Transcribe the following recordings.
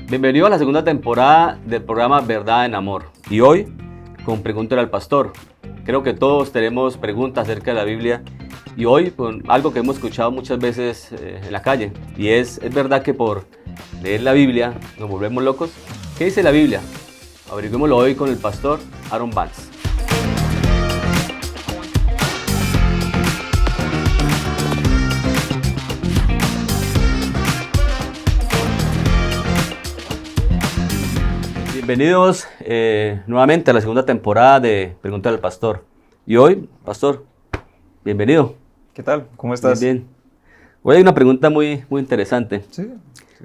Bienvenido a la segunda temporada del programa Verdad en Amor. Y hoy, con Pregúntale al Pastor. Creo que todos tenemos preguntas acerca de la Biblia. Y hoy, con algo que hemos escuchado muchas veces en la calle. Y ¿es verdad que por leer la Biblia nos volvemos locos? ¿Qué dice la Biblia? Averigüémoslo hoy con el pastor Aaron Vance. Bienvenidos nuevamente a la segunda temporada de Pregúntale al Pastor. Y hoy, pastor, bienvenido. ¿Qué tal? ¿Cómo estás? Bien. Hoy hay una pregunta muy interesante. Sí.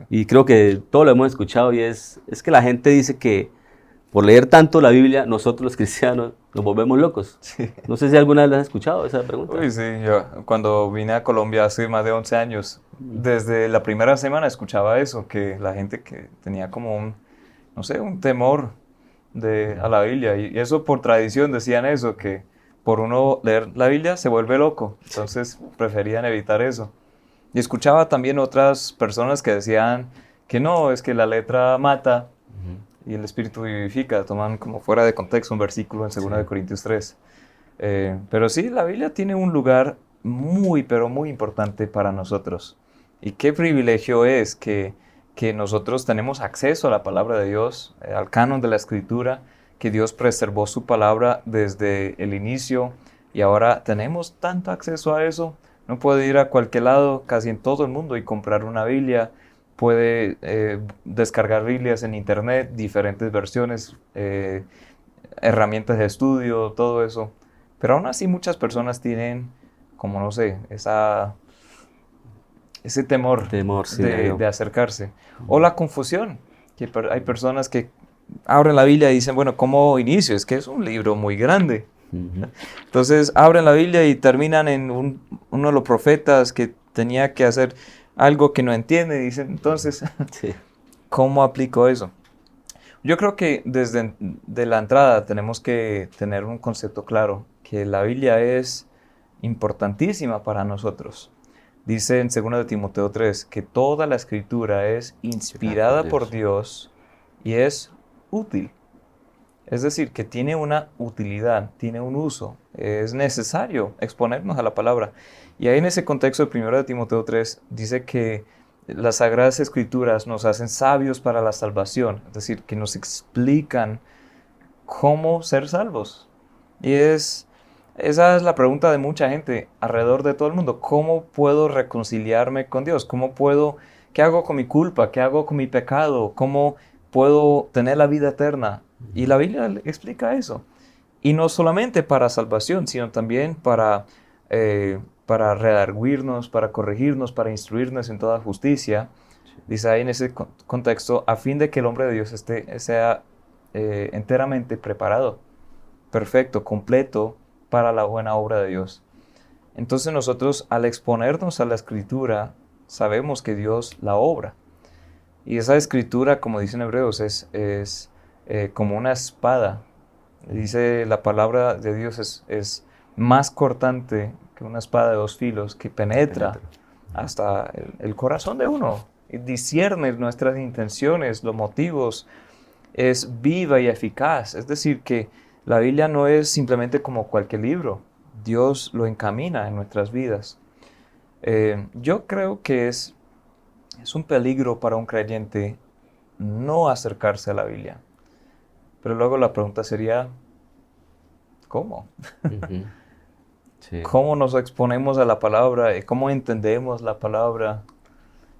Y creo que todos lo hemos escuchado y es que la gente dice que por leer tanto la Biblia, nosotros los cristianos nos volvemos locos. Sí. No sé si alguna vez has escuchado esa pregunta. Uy, sí, yo cuando vine a Colombia hace más de 11 años, desde la primera semana escuchaba eso, que la gente que tenía como un temor a la Biblia, y eso por tradición decían eso, que por uno leer la Biblia se vuelve loco, entonces preferían evitar eso. Y escuchaba también otras personas que decían que no, es que la letra mata y el espíritu vivifica, toman como fuera de contexto un versículo en 2 de Corintios 3. Pero sí, la Biblia tiene un lugar pero muy importante para nosotros. Y qué privilegio es que nosotros tenemos acceso a la palabra de Dios, al canon de la Escritura, que Dios preservó su palabra desde el inicio y ahora tenemos tanto acceso a eso. No puede ir a cualquier lado, casi en todo el mundo, y comprar una Biblia. Puede descargar Biblias en internet, diferentes versiones, herramientas de estudio, todo eso. Pero aún así muchas personas tienen, como no sé, ese temor Sí, de acercarse. O la confusión, que hay personas que abren la Biblia y dicen, bueno, ¿cómo inicio? Es que es un libro muy grande. Entonces abren la Biblia y terminan en uno de los profetas que tenía que hacer algo que no entiende. Y dicen, entonces, Sí. ¿cómo aplico eso? Yo creo que desde de la entrada tenemos que tener un concepto claro, que la Biblia es importantísima para nosotros. Dice en 2 de Timoteo 3 que toda la Escritura es inspirada por Dios y es útil. Es decir, que tiene una utilidad, tiene un uso. Es necesario exponernos a la palabra. Y ahí en ese contexto de 1 de Timoteo 3 dice que las Sagradas Escrituras nos hacen sabios para la salvación. Es decir, que nos explican cómo ser salvos. Y esa es la pregunta de mucha gente alrededor de todo el mundo. ¿Cómo puedo reconciliarme con Dios? ¿Qué hago con mi culpa? ¿Qué hago con mi pecado? ¿Cómo puedo tener la vida eterna? Y la Biblia explica eso. Y no solamente para salvación, sino también para redarguirnos, para corregirnos, para instruirnos en toda justicia. Dice ahí en ese contexto, a fin de que el hombre de Dios sea enteramente preparado, perfecto, completo para la buena obra de Dios. Entonces nosotros, al exponernos a la Escritura, sabemos que Dios la obra. Y esa Escritura, como dicen Hebreos, es como una espada. Dice la palabra de Dios es más cortante que una espada de 2 filos, que penetra hasta el corazón de uno y discierne nuestras intenciones, los motivos. Es viva y eficaz. Es decir, que la Biblia no es simplemente como cualquier libro. Dios lo encamina en nuestras vidas. Yo creo que es un peligro para un creyente no acercarse a la Biblia. Pero luego la pregunta sería, ¿cómo? Sí. ¿Cómo nos exponemos a la palabra? ¿Cómo entendemos la palabra?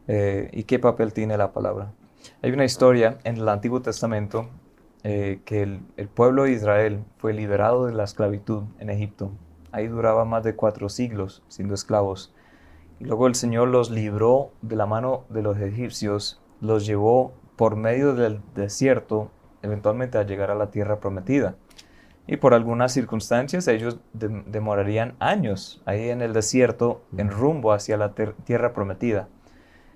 ¿Y qué papel tiene la palabra? Hay una historia en el Antiguo Testamento que el pueblo de Israel fue liberado de la esclavitud en Egipto. Ahí duraba más de 4 siglos siendo esclavos. Y luego el Señor los libró de la mano de los egipcios, los llevó por medio del desierto, eventualmente a llegar a la tierra prometida. Y por algunas circunstancias ellos demorarían años ahí en el desierto en rumbo hacia la tierra prometida.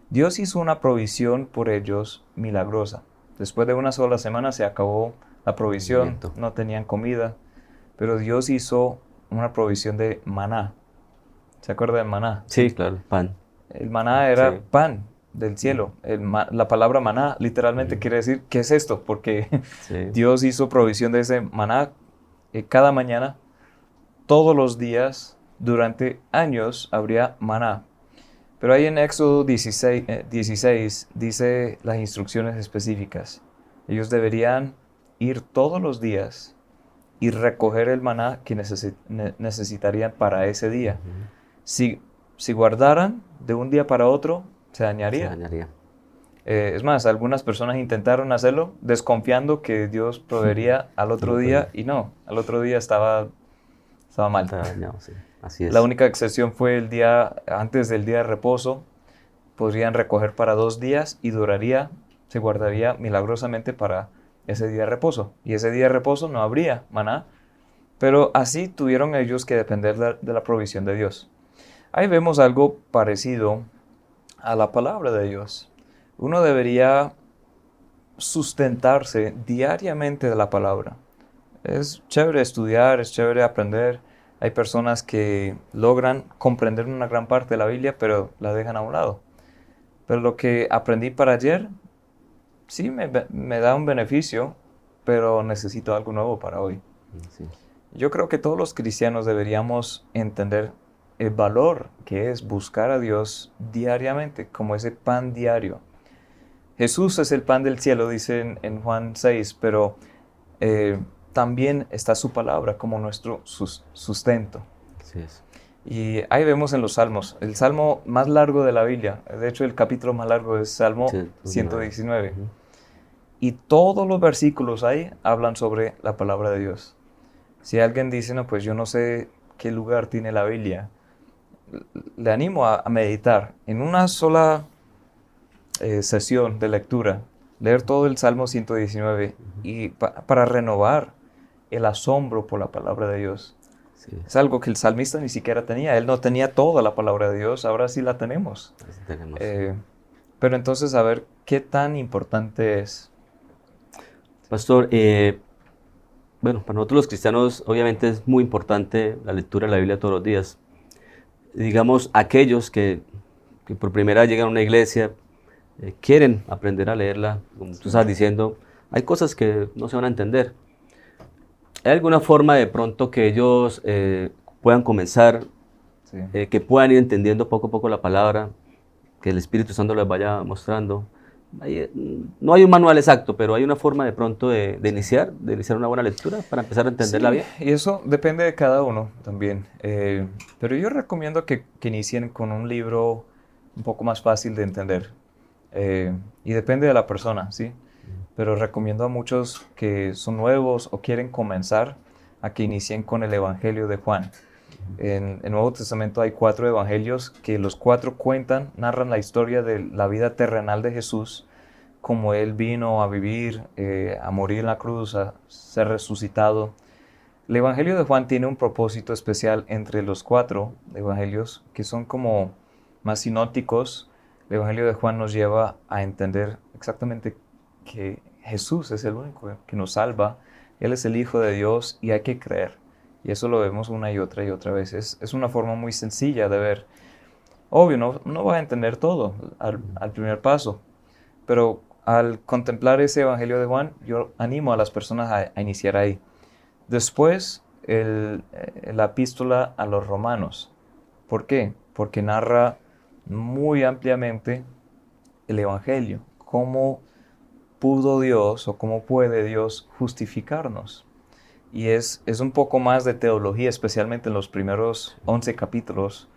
Dios hizo una provisión por ellos milagrosa. Después de una sola semana se acabó la provisión, no tenían comida, pero Dios hizo una provisión de maná. ¿Se acuerda del maná? Sí, claro, pan. El maná era pan del cielo. La palabra maná literalmente quiere decir, ¿qué es esto? Porque Sí. Dios hizo provisión de ese maná cada mañana, todos los días, durante años habría maná. Pero ahí en Éxodo 16 dice las instrucciones específicas. Ellos deberían ir todos los días y recoger el maná que necesitarían para ese día. Si guardaran de un día para otro, se Se dañaría. dañaría. Es más, algunas personas intentaron hacerlo desconfiando que Dios proveería al otro Al otro día día. y no, al otro día estaba mal. Está dañado, sí. Así es. La única excepción fue el día antes del día de reposo. Podrían recoger para 2 días y se guardaría milagrosamente para ese día de reposo. Y ese día de reposo no habría maná, pero así tuvieron ellos que depender de la provisión de Dios. Ahí vemos algo parecido a la palabra de Dios. Uno debería sustentarse diariamente de la palabra. Es chévere estudiar, es chévere aprender. Hay personas que logran comprender una gran parte de la Biblia, pero la dejan a un lado. Pero lo que aprendí para ayer, sí me da un beneficio, pero necesito algo nuevo para hoy. Sí. Yo creo que todos los cristianos deberíamos entender el valor que es buscar a Dios diariamente, como ese pan diario. Jesús es el pan del cielo, dice en Juan 6, pero también está su palabra como nuestro sustento. Así es. Y ahí vemos en los salmos, el salmo más largo de la Biblia, de hecho el capítulo más largo es Salmo 119. Y todos los versículos ahí hablan sobre la palabra de Dios. Si alguien dice, no, pues yo no sé qué lugar tiene la Biblia, le animo a meditar en una sola sesión de lectura, leer todo el Salmo 119 y para renovar el asombro por la palabra de Dios. Sí. Es algo que el salmista ni siquiera tenía. Él no tenía toda la palabra de Dios, ahora sí la tenemos. Así tenemos. Pero entonces, a ver, ¿qué tan importante es? Pastor, bueno, para nosotros los cristianos obviamente es muy importante la lectura de la Biblia todos los días. Digamos, aquellos que por primera vez llegan a una iglesia, quieren aprender a leerla, como tú estás diciendo, hay cosas que no se van a entender. ¿Hay alguna forma de pronto que ellos puedan comenzar, Sí. que puedan ir entendiendo poco a poco la palabra, que el Espíritu Santo les vaya mostrando? No hay un manual exacto, pero hay una forma de pronto de iniciar una buena lectura para empezar a entenderla bien. Y eso depende de cada uno también. Pero yo recomiendo que inicien con un libro un poco más fácil de entender. Y depende de la persona, ¿sí? Pero recomiendo a muchos que son nuevos o quieren comenzar a que inicien con el Evangelio de Juan. En el Nuevo Testamento hay 4 evangelios que los 4 narran la historia de la vida terrenal de Jesús, como Él vino a vivir, a morir en la cruz, a ser resucitado. El Evangelio de Juan tiene un propósito especial entre los 4 evangelios que son como más sinópticos. El Evangelio de Juan nos lleva a entender exactamente que Jesús es el único que nos salva, Él es el Hijo de Dios y hay que creer. Y eso lo vemos una y otra vez. Es una forma muy sencilla de ver. Obvio, no va a entender todo al primer paso, pero al contemplar ese Evangelio de Juan, yo animo a las personas a iniciar ahí. Después, la epístola a los Romanos. ¿Por qué? Porque narra muy ampliamente el Evangelio. ¿Cómo pudo Dios o cómo puede Dios justificarnos? Y es un poco más de teología, especialmente en los primeros 11 capítulos,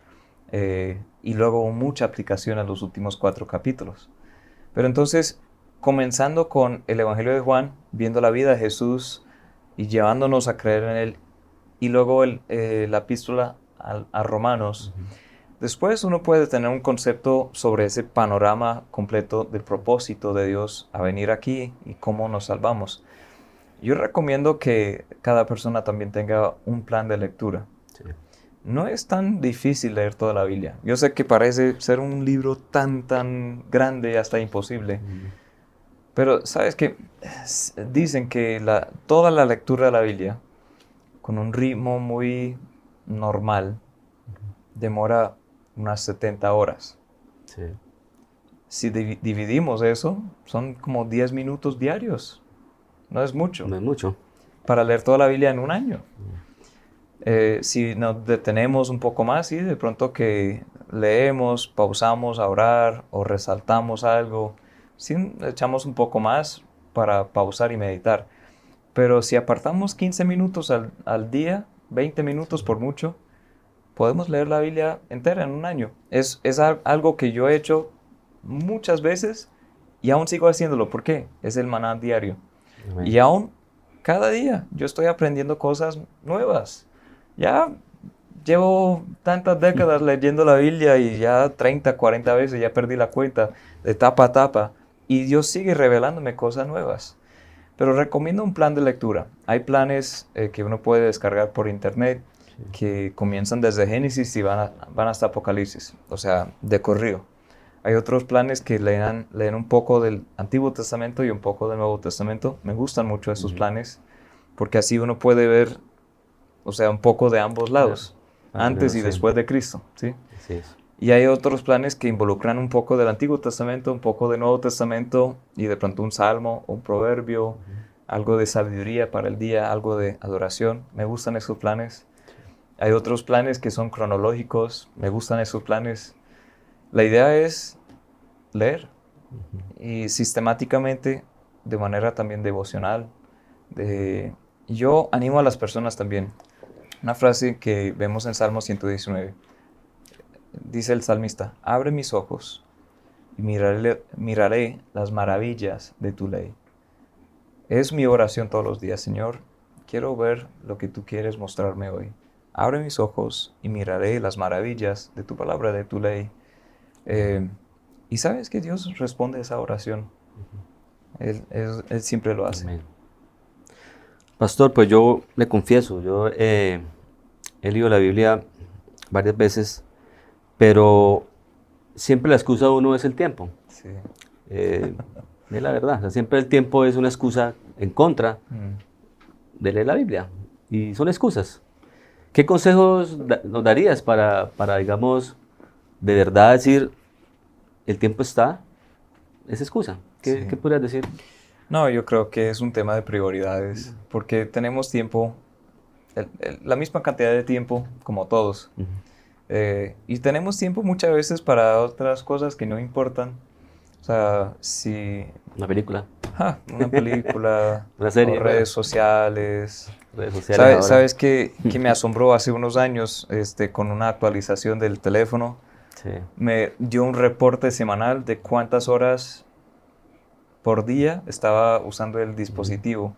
y luego mucha aplicación en los últimos 4 capítulos. Pero entonces, comenzando con el Evangelio de Juan, viendo la vida de Jesús y llevándonos a creer en Él, y luego la epístola a Romanos, después uno puede tener un concepto sobre ese panorama completo del propósito de Dios a venir aquí y cómo nos salvamos. Yo recomiendo que cada persona también tenga un plan de lectura. Sí. No es tan difícil leer toda la Biblia. Yo sé que parece ser un libro tan grande, hasta imposible. Pero, ¿sabes qué? Dicen que toda la lectura de la Biblia, con un ritmo muy normal, demora unas 70 horas. Sí. Si dividimos eso, son como 10 minutos diarios. No es mucho. No es mucho. Para leer toda la Biblia en un año. Si nos detenemos un poco más, sí, de pronto que leemos, pausamos a orar o resaltamos algo, sí, echamos un poco más para pausar y meditar. Pero si apartamos 15 minutos al día, 20 minutos por mucho, podemos leer la Biblia entera en un año. Es algo que yo he hecho muchas veces y aún sigo haciéndolo. ¿Por qué? Es el maná diario. Amén. Y aún cada día yo estoy aprendiendo cosas nuevas. Ya llevo tantas décadas leyendo la Biblia y ya 30, 40 veces ya perdí la cuenta de tapa a tapa. Y Dios sigue revelándome cosas nuevas. Pero recomiendo un plan de lectura. Hay planes que uno puede descargar por internet que comienzan desde Génesis y van hasta Apocalipsis, o sea, de corrido. Hay otros planes que leen un poco del Antiguo Testamento y un poco del Nuevo Testamento. Me gustan mucho esos planes porque así uno puede ver, o sea, un poco de ambos lados, antes y después de Cristo, ¿sí? Así es. Y hay otros planes que involucran un poco del Antiguo Testamento, un poco del Nuevo Testamento y de pronto un salmo, un proverbio, algo de sabiduría para el día, algo de adoración. Me gustan esos planes. Hay otros planes que son cronológicos, me gustan esos planes. La idea es leer y sistemáticamente, de manera también devocional. Yo animo a las personas también. Una frase que vemos en Salmo 119. Dice el salmista, abre mis ojos y miraré las maravillas de tu ley. Es mi oración todos los días, Señor, quiero ver lo que tú quieres mostrarme hoy. Abre mis ojos y miraré las maravillas de tu palabra, de tu ley. Y sabes que Dios responde a esa oración. Él siempre lo hace. Amén. Pastor, pues yo le confieso, yo he leído la Biblia varias veces, pero siempre la excusa de uno es el tiempo. Sí. Es la verdad, o sea, siempre el tiempo es una excusa en contra de leer la Biblia. Y son excusas. ¿Qué consejos nos darías para, digamos, de verdad decir, el tiempo está, es excusa? ¿Qué podrías decir? No, yo creo que es un tema de prioridades, porque tenemos tiempo, la misma cantidad de tiempo como todos. Y tenemos tiempo muchas veces para otras cosas que no importan. O sea, si... Una película. Una película, Una serie, o redes sociales. Redes sociales ahora. ¿Sabes qué me asombró hace unos años con una actualización del teléfono? Sí. Me dio un reporte semanal de cuántas horas por día estaba usando el dispositivo.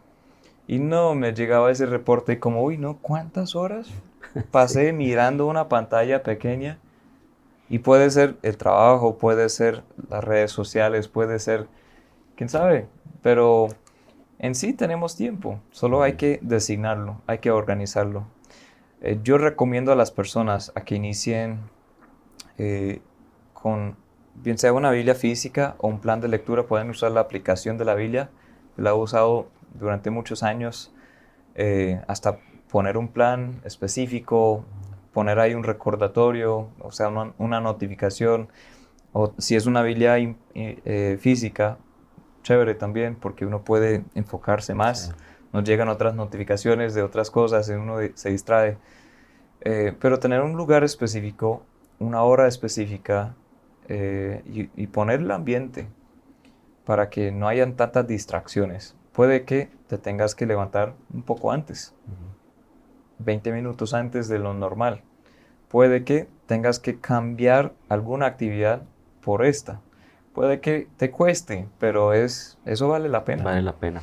Y no, me llegaba ese reporte como, uy, no, ¿cuántas horas pasé mirando una pantalla pequeña? Y puede ser el trabajo, puede ser las redes sociales, puede ser, quién sabe, pero en sí tenemos tiempo, solo hay que designarlo, hay que organizarlo. Yo recomiendo a las personas a que inicien con, bien sea una Biblia física o un plan de lectura, pueden usar la aplicación de la Biblia, la he usado durante muchos años, hasta poner un plan específico, poner ahí un recordatorio, o sea, una notificación, o si es una Biblia física, chévere también, porque uno puede enfocarse más, sí. Nos llegan otras notificaciones de otras cosas y uno se distrae, pero tener un lugar específico, una hora específica y poner el ambiente para que no hayan tantas distracciones. Puede que te tengas que levantar un poco antes, 20 minutos antes de lo normal. Puede que tengas que cambiar alguna actividad por esta. Puede que te cueste, pero eso vale la pena. Vale la pena.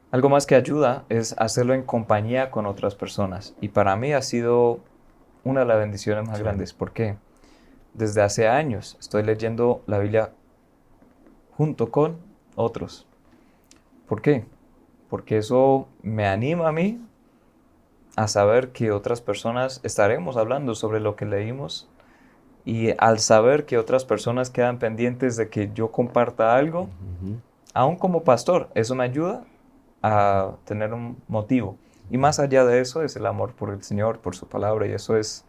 Algo más que ayuda es hacerlo en compañía con otras personas. Y para mí ha sido una de las bendiciones más grandes. ¿Por qué? Desde hace años estoy leyendo la Biblia junto con otros. ¿Por qué? Porque eso me anima a mí a saber que otras personas estaremos hablando sobre lo que leímos, y al saber que otras personas quedan pendientes de que yo comparta algo, aún como pastor, eso me ayuda a tener un motivo. Y más allá de eso es el amor por el Señor, por su palabra, y eso es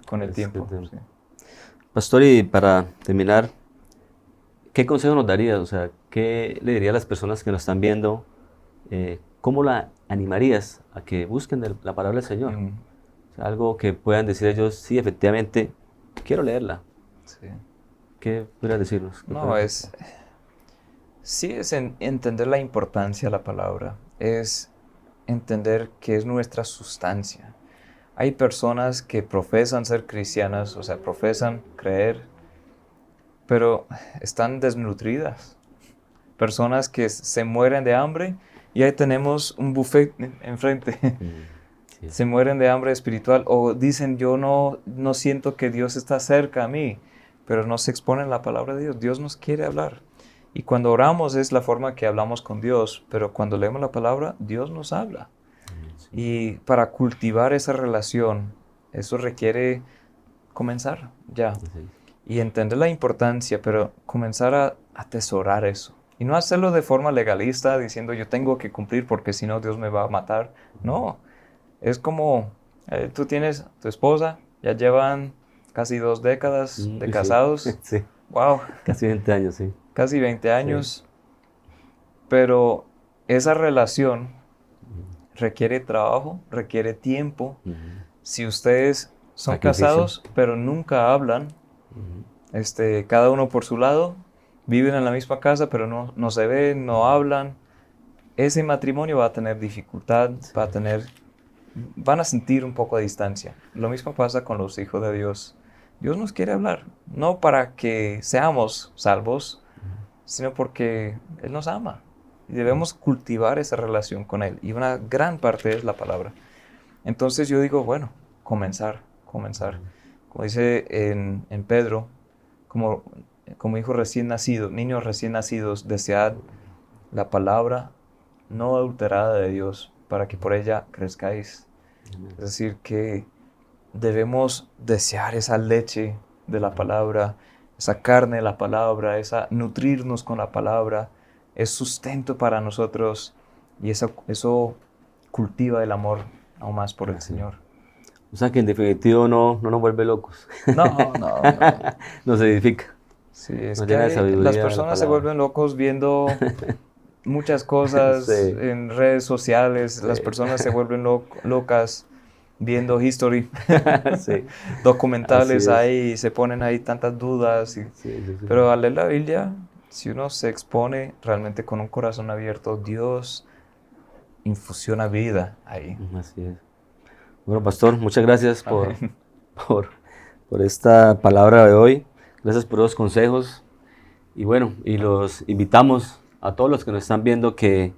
con el tiempo. Sí. Pastor, y para terminar, ¿Qué consejo nos darías? O sea, ¿qué le dirías a las personas que nos están viendo? ¿Cómo la animarías a que busquen la palabra del Señor? Mm, O sea, algo que puedan decir ellos, sí, efectivamente, quiero leerla. sí. ¿Qué podrías decirnos? No, sí es entender la importancia de la palabra, es entender que es nuestra sustancia. Hay personas que profesan ser cristianas, o sea, profesan creer, pero están desnutridas. Personas que se mueren de hambre y ahí tenemos un buffet enfrente. Sí. Se mueren de hambre espiritual o dicen yo no siento que Dios está cerca a mí, pero no se exponen la palabra de Dios. Dios nos quiere hablar. Y cuando oramos es la forma que hablamos con Dios, pero cuando leemos la palabra, Dios nos habla. Sí. Y para cultivar esa relación, eso requiere comenzar ya. Sí. Y entender la importancia, pero comenzar a atesorar eso. Y no hacerlo de forma legalista, diciendo yo tengo que cumplir porque si no Dios me va a matar. No, es como tú tienes tu esposa, ya llevan casi 2 décadas de Sí. casados. Sí, Wow, casi 20 años, sí. casi 20 años. Pero esa relación requiere trabajo, requiere tiempo. Ujú. Si ustedes son Sacrificio. casados, pero nunca hablan, Ujú. cada uno por su lado, viven en la misma casa, pero no se ven, no hablan, ese matrimonio va a tener dificultad, van a sentir un poco de distancia. Lo mismo pasa con los hijos de Dios. Dios nos quiere hablar, no para que seamos salvos, sino porque Él nos ama. Y debemos cultivar esa relación con Él. Y una gran parte es la palabra. Entonces yo digo, bueno, comenzar. Como dice en Pedro, como hijo recién nacido, niños recién nacidos, desead la palabra no adulterada de Dios para que por ella crezcáis. Es decir, que debemos desear esa leche de la palabra, esa carne de la palabra, nutrirnos con la palabra, es sustento para nosotros y eso cultiva el amor aún más por el Señor. O sea que en definitivo no nos vuelve locos. No. Nos edifica. Sí, es Nos que llena de sabiduría las la personas se palabra. vuelven locos viendo muchas cosas Sí. en redes sociales, Sí. las personas se vuelven locas viendo history, Sí. documentales Así es. ahí, y se ponen ahí tantas dudas. Sí. Pero al leer la Biblia, si uno se expone realmente con un corazón abierto, Dios infusiona vida ahí. Así es. Bueno, pastor, muchas gracias Amén. por esta palabra de hoy. Gracias por los consejos. Y bueno, y los invitamos a todos los que nos están viendo que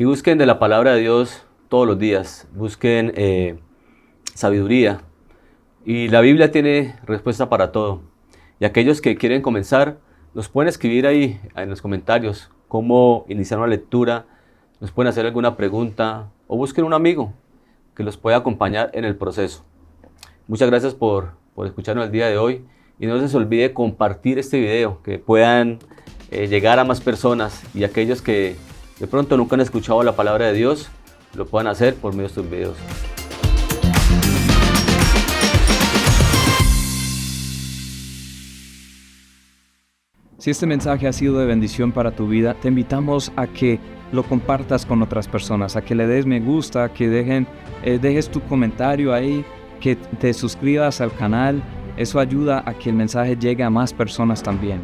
busquen de la palabra de Dios todos los días. Busquen sabiduría. Y la Biblia tiene respuesta para todo. Y aquellos que quieren comenzar, nos pueden escribir ahí en los comentarios cómo iniciar una lectura, nos pueden hacer alguna pregunta o busquen un amigo que los pueda acompañar en el proceso. Muchas gracias por escucharnos el día de hoy y no se les olvide compartir este video, que puedan llegar a más personas y aquellos que de pronto nunca han escuchado la palabra de Dios, lo puedan hacer por medio de estos videos. Si este mensaje ha sido de bendición para tu vida, te invitamos a que lo compartas con otras personas, a que le des me gusta, que dejes tu comentario ahí, que te suscribas al canal. Eso ayuda a que el mensaje llegue a más personas también.